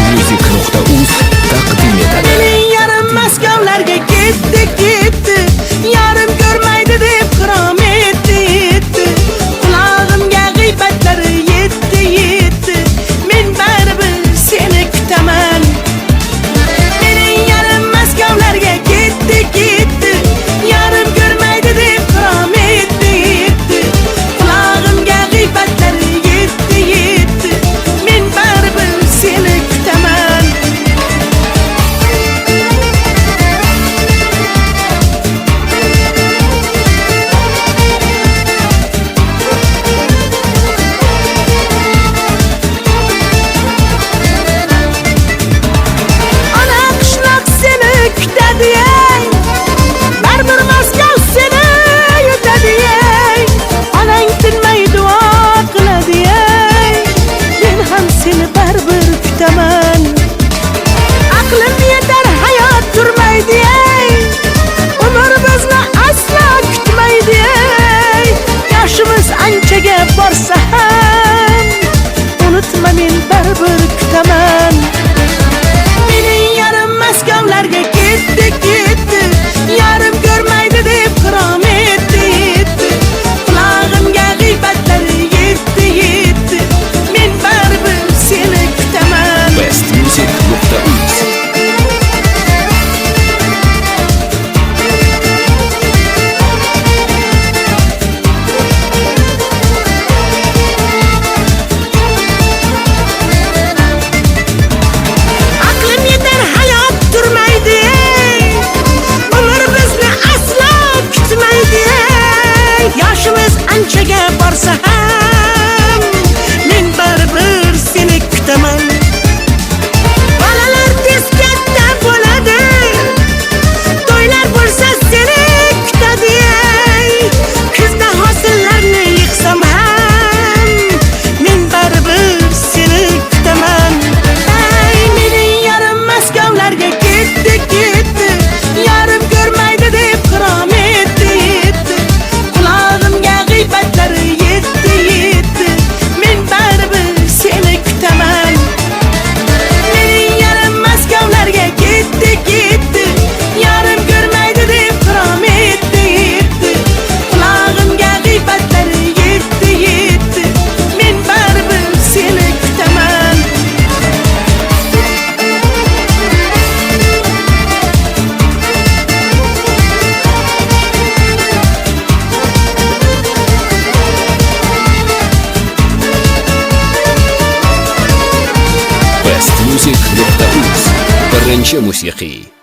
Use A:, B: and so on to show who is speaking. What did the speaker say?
A: bestmusic.uz taqdim etadi.
B: Mening yarim Maskovlarga ketdi, yarim ko'rmaydi deb qirom etdi. Qulog'imga g'iybatlari yetdi. Men baribir seni kutaman. Mening yarim Maskovlarga ketdi, yarim ko'rmaydi deb qirom etdi. Qulog'imga g'iybatlari yetdi. Men baribir seni kutaman. Baribir Moskov seni yutadi, onang tinmay duo qiladi. Men ham seni baribir kutaman. Aqlim yetar, hayot turmaydi. Umr bizni aslo kutmaydi. Yoshimiz anchaga borsa ham unutma, men baribir kutaman. Mening yarim Maskovlarga ketdi, yarim ko'rmaydi deb qirom etdi. Qulog'imga g'iybatlari yetdi. Men baribir seni kutaman.
A: bestmusic.uz
B: Aqlim yetar, hayot turmaydi. Umr bizni aslo kutmaydi. Yoshimiz anchaga borsa ham men baribir seni kutaman. Bolalar tez katta bo'ladi, to'ylar bo'lsa seni kutadi. Kuzda hosillarni yig'sam ham men baribir seni kutaman. Mening yarim Maskovlarga ketdi, yarim ko'rmaydi deb qirom etdi. Qulog'imga g'iybatlari yetdi. Men baribir seni kutaman. Mening yarim Maskovlarga ketdi, yarim ko'rmaydi deb qirom etdi. Qulog'imga g'iybatlari yetdi. Men baribir seni kutaman.
A: bestmusic.uz birinchi musiqiy